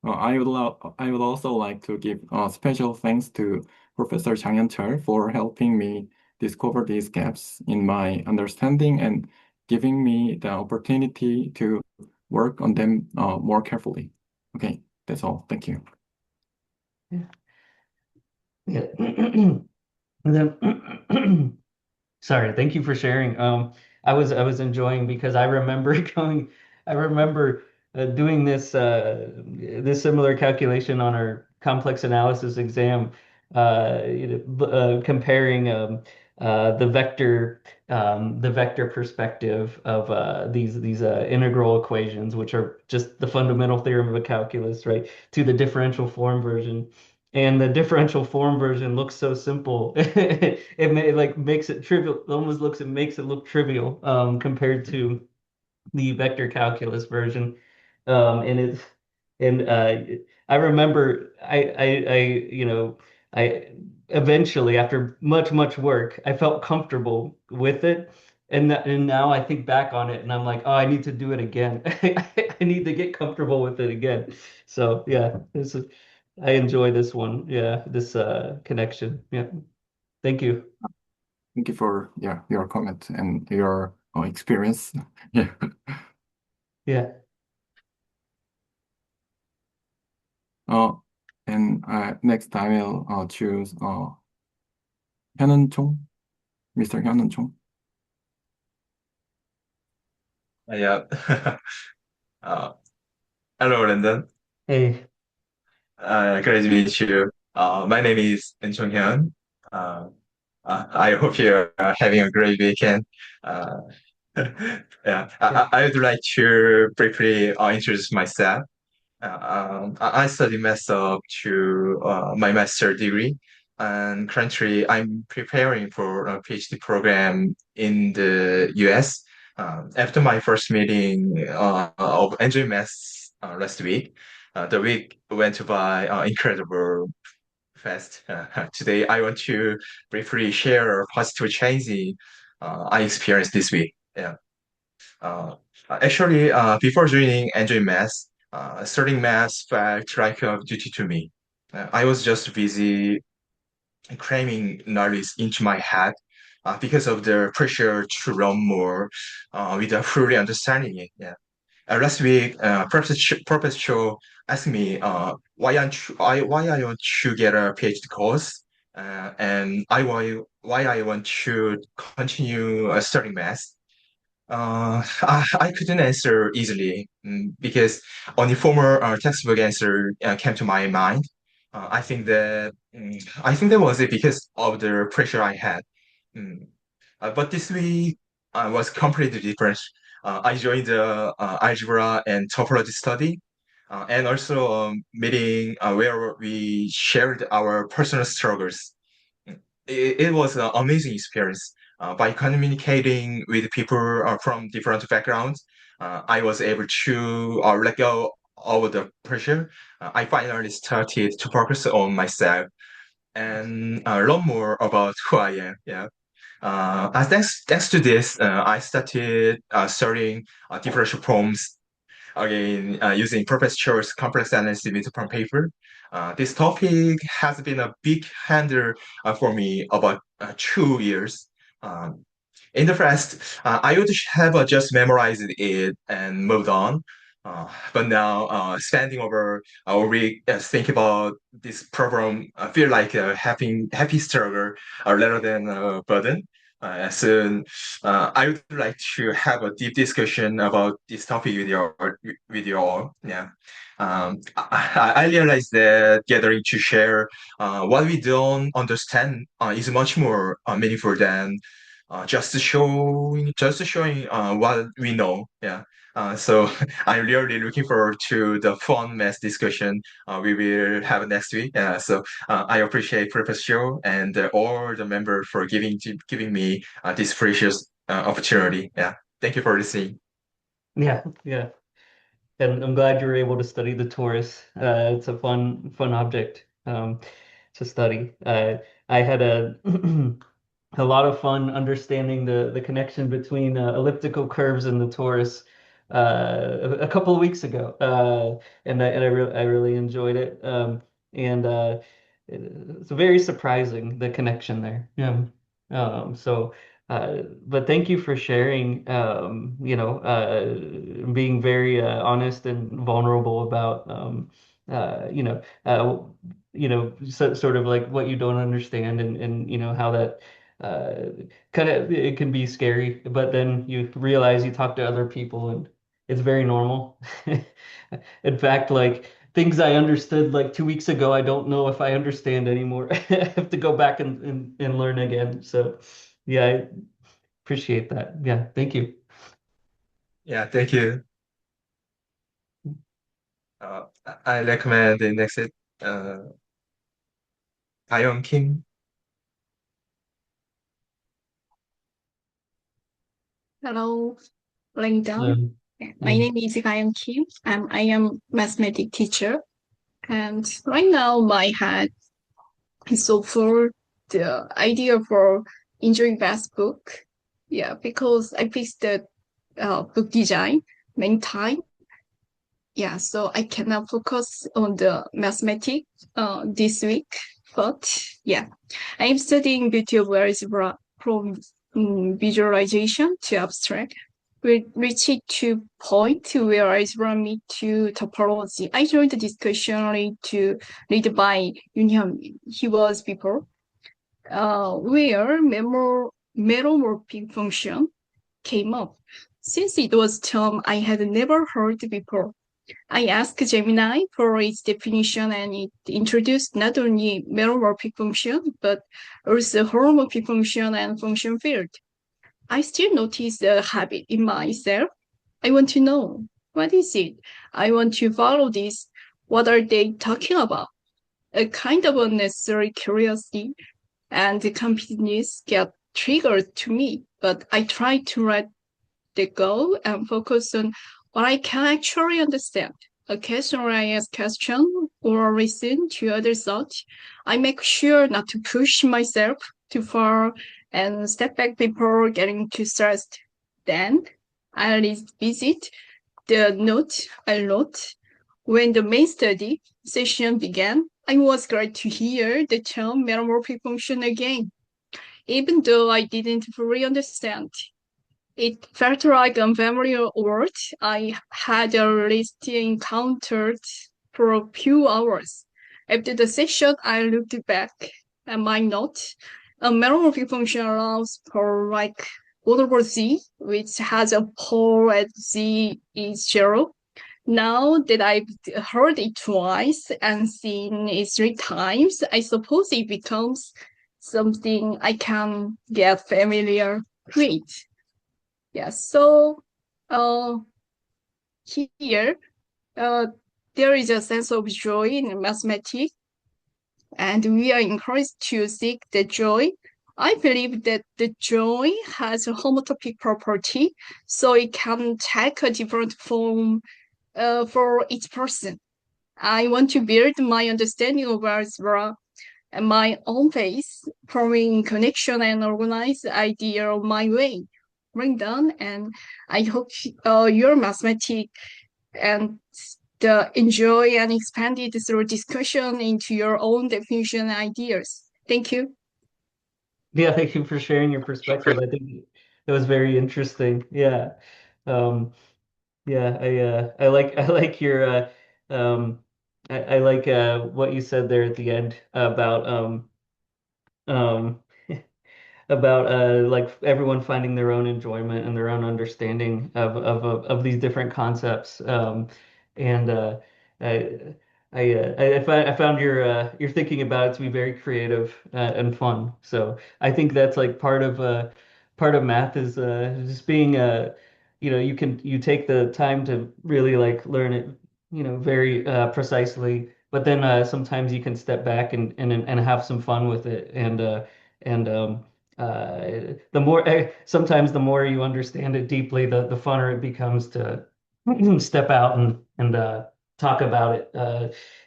I would also like to give special thanks to Professor Chang Hyun-chul for helping me discover these gaps in my understanding and giving me the opportunity to work on them more carefully. Okay, that's all. Thank you. Yeah. Yeah. And then, sorry, thank you for sharing. I was enjoying because I remember I remember doing this similar calculation on our complex analysis exam, comparing the vector perspective of these integral equations, which are just the fundamental theorem of a calculus, right? To the differential form version. And the differential form version looks so simple. It makes it trivial. It almost makes it look trivial compared to the vector calculus version. And it's and I remember I eventually, after much work, I felt comfortable with it. And now I think back on it and I'm like, oh, I need to do it again. I need to get comfortable with it again. So yeah, I enjoy this one. Yeah, this connection. Yeah. Thank you. Thank you for your comment and your experience. Yeah. Yeah. And next time I'll choose 현은 Chung, Mr. 현은 Chung. Yeah. uh, Hello, Landon. Hey. Great to meet you. My name is En Hyun. Uh, I hope you're having a great weekend. Uh, yeah, Yeah. I would like to briefly introduce myself. I study math up to my master degree, and currently I'm preparing for a PhD program in the US. After my first meeting of enjoy math last week, the week went by incredible fast. Today, I want to briefly share a positive change I experienced this week. Yeah. Uh, Before joining Enjoy Math, studying math felt like a duty to me. I was just busy cramming knowledge into my head because of the pressure to learn more without fully understanding it. Yeah. Last week, Professor asked me why I want to get a PhD course, and why I want to continue studying math. I couldn't answer easily because only former textbook answer came to my mind. I think that was it because of the pressure I had. Mm. But this week was completely different. I joined the algebra and topology study, and also meeting where we shared our personal struggles. It was an amazing experience. By communicating with people from different backgrounds, I was able to let go of the pressure. I finally started to focus on myself and learn more about who I am. Yeah. Thanks to this, I started studying differential forms again using Professor's complex analysis with from paper. This topic has been a big handle for me about 2 years. Um, in the past, I would have just memorized it and moved on. But now, spending over a week think about this problem, I feel like happy struggle rather than a burden. Soon, I would like to have a deep discussion about this topic with you all. Yeah. I realized that gathering to share what we don't understand is much more meaningful than just showing what we know. Yeah. So I'm really looking forward to the fun math discussion we will have next week. So I appreciate Professor Show and all the members for giving me this precious opportunity. Yeah. Thank you for listening. Yeah. Yeah. And I'm glad you were able to study the torus. It's a fun object to study. I had a lot of fun understanding the connection between elliptical curves and the torus a couple of weeks ago, I really enjoyed it. And it's very surprising the connection there. Yeah. So. But thank you for sharing, being very honest and vulnerable about, uh, you know, uh, sort of like what you don't understand and how that kind of it can be scary, but then you realize you talk to other people and it's very normal. In fact, like things I understood like 2 weeks ago, I don't know if I understand anymore. I have to go back and learn again. So yeah, I appreciate that. Yeah, thank you. Yeah, thank you. I recommend the next uh, Ion Kim. Hello, Landon. Um, My yeah. name is Ian Kim. I am mathematics teacher. And right now my head is so full the idea for enjoying best book. Yeah, because I picked the book design many time. Yeah, so I cannot focus on the mathematics this week. But yeah, I'm studying beauty of algebra from visualization to abstract. We reached to point where algebra meet to topology. I joined the discussion only to read by Yunhyun. He was before, where meromorphic function came up. Since it was term I had never heard before, I asked Gemini for its definition and it introduced not only meromorphic function, but also holomorphic function and function field. I still notice a habit in myself. I want to know, what is it? I want to follow this. What are they talking about? A kind of unnecessary curiosity and competitiveness get triggered to me, but I try to let they go and focus on what I can actually understand. Occasionally I ask questions or listen to other thoughts. I make sure not to push myself too far and step back before getting too stressed. Then I revisit the note I wrote. When the main study session began, I was glad to hear the term metamorphic function again, even though I didn't fully understand. It felt like a familiar word I had at least encountered for a few hours. After the session, I looked back at my note. A metamorphic function allows for like over Z, which has a pole at Z is zero. Now that I've heard it twice and seen it 3 times, I suppose it becomes something I can get familiar with. Yeah, so uh, here uh, there is a sense of joy in mathematics, and we are encouraged to seek the joy. I believe that the joy has a homotopic property, so it can take a different form for each person. I want to build my understanding of algebra at my own pace, forming connection and organize idea of my way. Bring down, and I hope your mathematics and the enjoy and expand it through discussion into your own definition ideas. Thank you. Yeah, thank you for sharing your perspective. I think it was very interesting. Yeah. Um, yeah, I like your I like what you said there at the end about um about like everyone finding their own enjoyment and their own understanding of these different concepts. And I I found your thinking about it to be very creative and fun. So I think that's like part of math is just being you take the time to really like learn it very precisely, but then sometimes you can step back and have some fun with it and the more sometimes the more you understand it deeply, the funner it becomes to step out and talk about it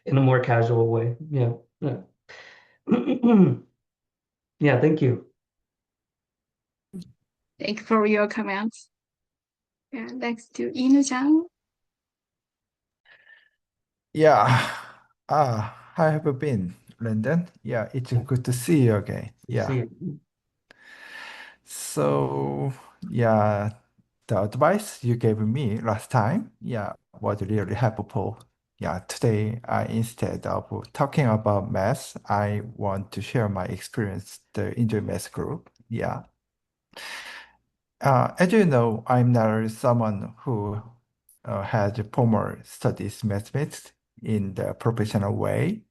in a more casual way. Yeah, yeah. Yeah, thank you. Thank you for your comments. Yeah, next to Inu-chan. Yeah. How have you been, Landon? Yeah, it's good to see you again. See Yeah. you. So, yeah, the advice you gave me last time, yeah, was really helpful. Yeah, today, instead of talking about math, I want to share my experience, the Enjoy Math group. Yeah. As you know, I'm not someone who has formal studies mathematics. in the professional way.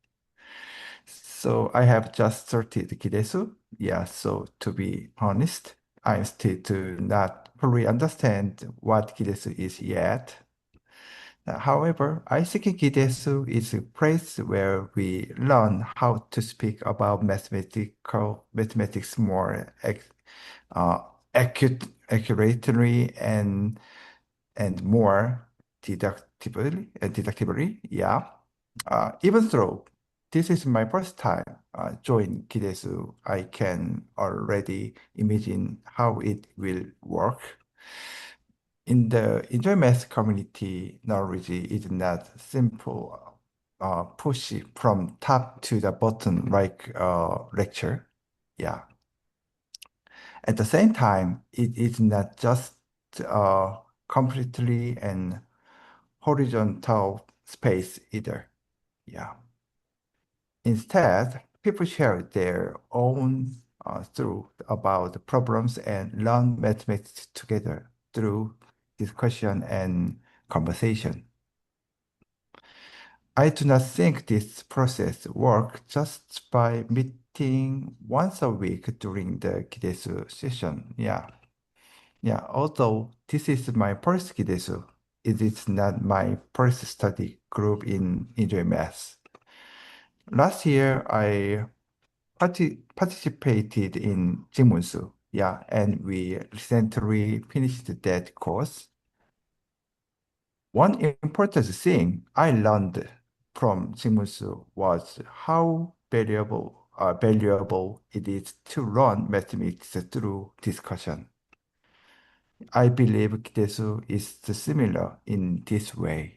So I have just started Kidesu. Yeah, so to be honest, I still do not fully understand what Kidesu is yet. However, I think Kidesu is a place where we learn how to speak about mathematics more uh, accurately and more deductively. Yeah. Even though this is my first time joining Kidesu, I can already imagine how it will work. In the Enjoy Math community, knowledge is not simple push from top to the bottom like lecture. Yeah. At the same time, it is not just completely an horizontal space either. Yeah. Instead, people share their own thought about the problems and learn mathematics together through discussion and conversation. I do not think this process works just by meeting once a week during the Kidesu session. Yeah. Yeah. Although this is my first Kidesu, it is not my first study group in Enjoy Math. Last year, I participated in Jingmunsu. Yeah, and we recently finished that course. One important thing I learned from Jingmunsu was how valuable it is to learn mathematics through discussion. I believe Kidesu is similar in this way.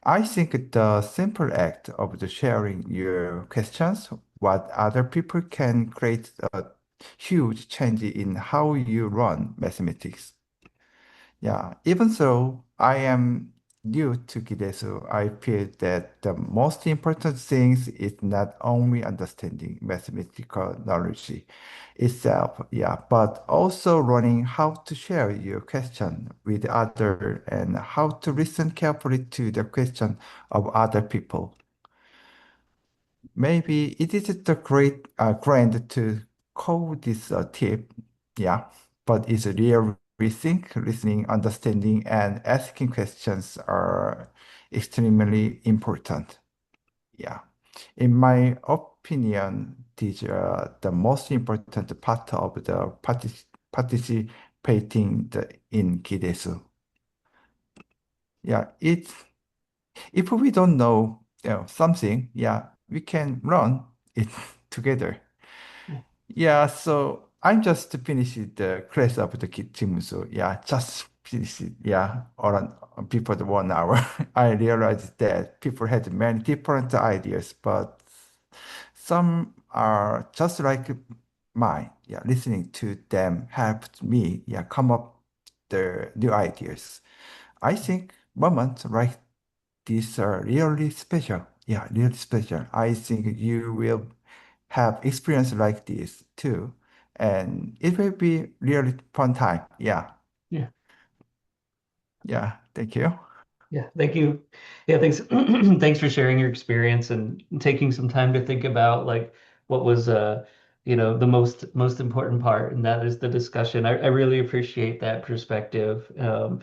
I think the simple act of the sharing your questions what other people can create a huge change in how you run mathematics. Yeah, even though I am new to Kidesu, I feel that the most important thing is not only understanding mathematical knowledge itself, yeah, but also learning how to share your question with others and how to listen carefully to the question of other people. Maybe it isn't a great grand to call this a tip, yeah, but it's a real think, listening, understanding, and asking questions are extremely important. Yeah. In my opinion, these are the most important part of the participating in Kidesu. Yeah, if we don't know, something, yeah, we can learn it together. Yeah, so I'm just finished the class of the kitchen, so yeah, just finished it, yeah, before the 1 hour. I realized that people had many different ideas, but some are just like mine. Yeah, listening to them helped me, yeah, come up the new ideas. I think moments like these are really special. Yeah, really special. I think you will have experience like this too. And it will be really fun time. Yeah. Yeah. Yeah. Thank you. Yeah, thank you. Yeah, thanks. Thanks for sharing your experience and taking some time to think about like what was the most important part, and that is the discussion. I really appreciate that perspective. Really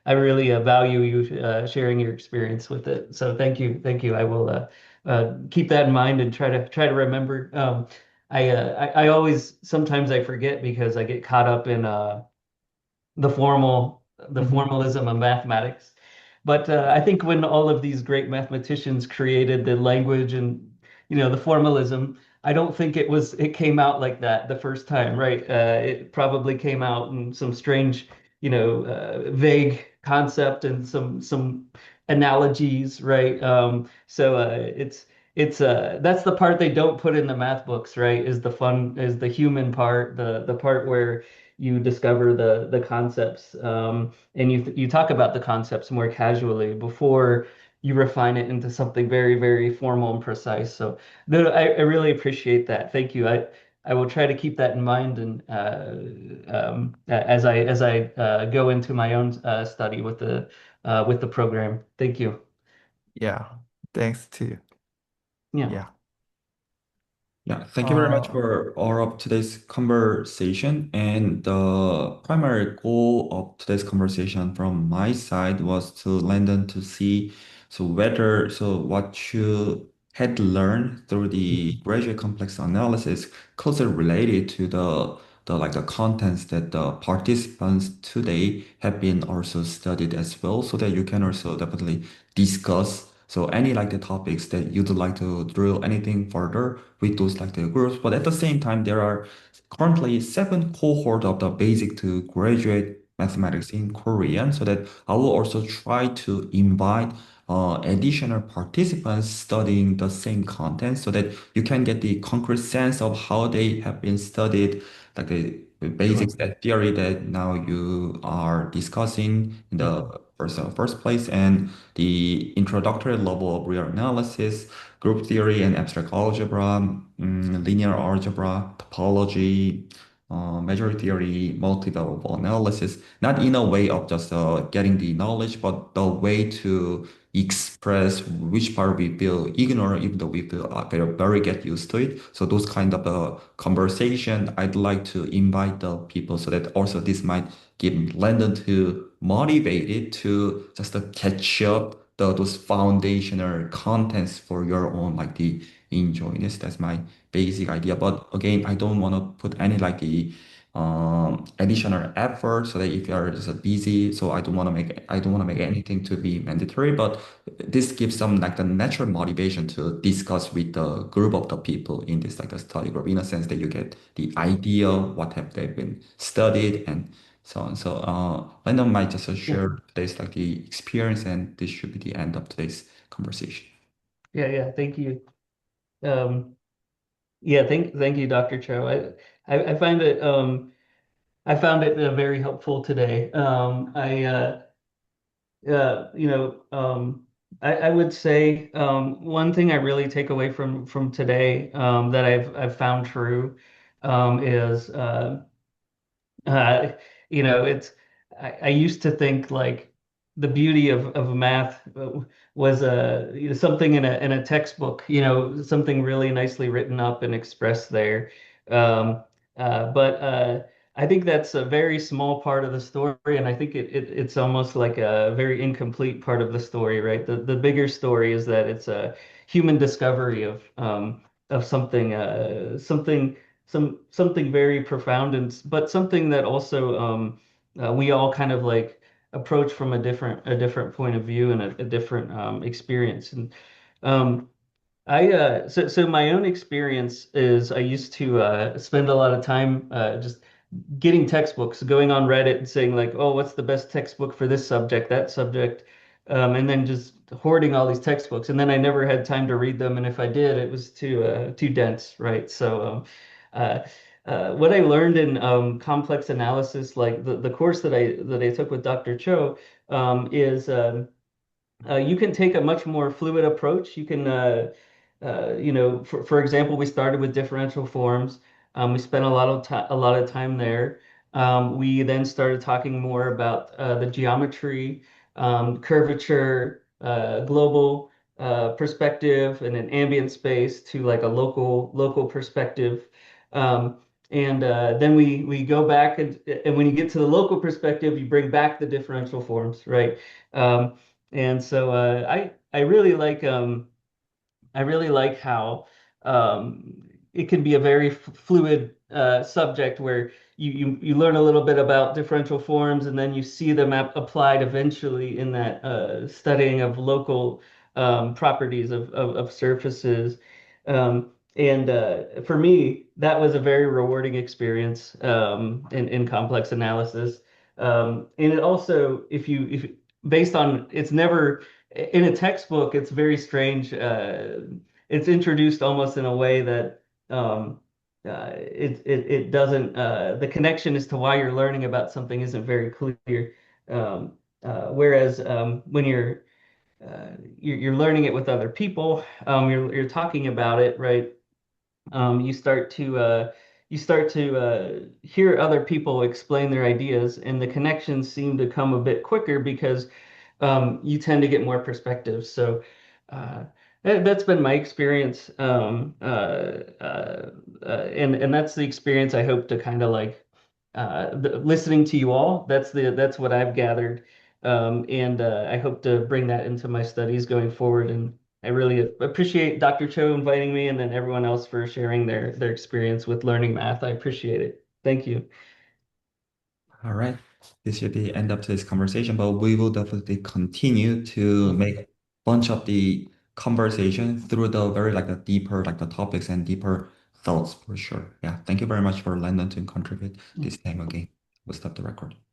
I really value you sharing your experience with it. So thank you. I will keep that in mind and try to remember. I always sometimes I forget because I get caught up in the formalism of mathematics. But I think when all of these great mathematicians created the language and the formalism, I don't think it came out like that the first time, right? It probably came out in some strange, vague concept and some analogies, right? It's that's the part they don't put in the math books, right? Is the human part, the part where you discover the concepts, and you talk about the concepts more casually before you refine it into something very, very formal and precise. So no, I really appreciate that. Thank you. I will try to keep that in mind and as I go into my own study with the program. Thank you. Yeah, thanks to you. Yeah. Yeah. Yeah, thank you very much Uh, for all of today's conversation. And the primary goal of today's conversation from my side was to Landon to see what you had learned through the graduate complex analysis closely related to the contents that the participants today have been also studied as well, so that you can also definitely discuss any like the topics that you'd like to drill anything further with those like the groups. But at the same time, there are currently 7 cohort of the basic to graduate mathematics in Korean, so that I will also try to invite additional participants studying the same content, so that you can get the concrete sense of how they have been studied, like the basics, that theory that now you are discussing in the first place, and the introductory level of real analysis, group theory and abstract algebra, linear algebra, topology, measure theory, multi-variable analysis, not in a way of just getting the knowledge, but the way to express which part we feel ignore, even though we feel very get used to it. So those kind of conversation, I'd like to invite the people, so that also this might give Landon to motivated to just catch up those foundational contents for your own like the enjoyness. That's my basic idea. But again, I don't want to put any like the additional effort, so that if you are just busy, so I don't want to make anything to be mandatory, but this gives some like the natural motivation to discuss with the group of the people in this like the study group, in a sense that you get the idea what have they been studied and so on. So Landon might just Yeah. share today's like the experience, and this should be the end of today's conversation. Yeah. Thank you. Yeah, thank you, Dr. Cho. I find it I found it very helpful today. You know, I would say one thing I really take away from today that I've found true is uh, it's I used to think like the beauty of math was something in a textbook, something really nicely written up and expressed there. Um, but I think that's a very small part of the story, and I think it's almost like a very incomplete part of the story, right? The bigger story is that it's a human discovery of something very profound, and but something that also we all kind of like approach from a different point of view and a different experience. And um, so my own experience is I used to spend a lot of time just getting textbooks, going on Reddit and saying like, oh, what's the best textbook for this subject, that subject, and then just hoarding all these textbooks. And then I never had time to read them, and if I did, it was too dense, right? So uh, what I learned in complex analysis, like the course that I took with Dr. Cho, is you can take a much more fluid approach. You can, for example, we started with differential forms. We spent a lot of time there. We then started talking more about the geometry, curvature, global perspective, and an ambient space to like a local perspective. Um, and then we go back and when you get to the local perspective, you bring back the differential forms, right? Um, and so I really like how it can be a very fluid subject where you learn a little bit about differential forms, and then you see them applied eventually in that studying of local properties of surfaces. And for me, that was a very rewarding experience in complex analysis. And it also, if based on it's never in a textbook, it's very strange. It's introduced almost in a way that it doesn't the connection as to why you're learning about something isn't very clear. Whereas when you're learning it with other people, you're talking about it, right? You start to you start to hear other people explain their ideas, and the connections seem to come a bit quicker because you tend to get more perspectives. So that's been my experience, and that's the experience I hope to kind of like listening to you all. That's what I've gathered, and I hope to bring that into my studies going forward. And I really appreciate Dr. Cho inviting me, and then everyone else for sharing their experience with learning math. I appreciate it. Thank you. All right. This should be the end of today's conversation, but we will definitely continue to make a bunch of the conversation through the very like the deeper like the topics and deeper thoughts for sure. Yeah. Thank you very much for Landon to contribute this time again. We'll stop the record.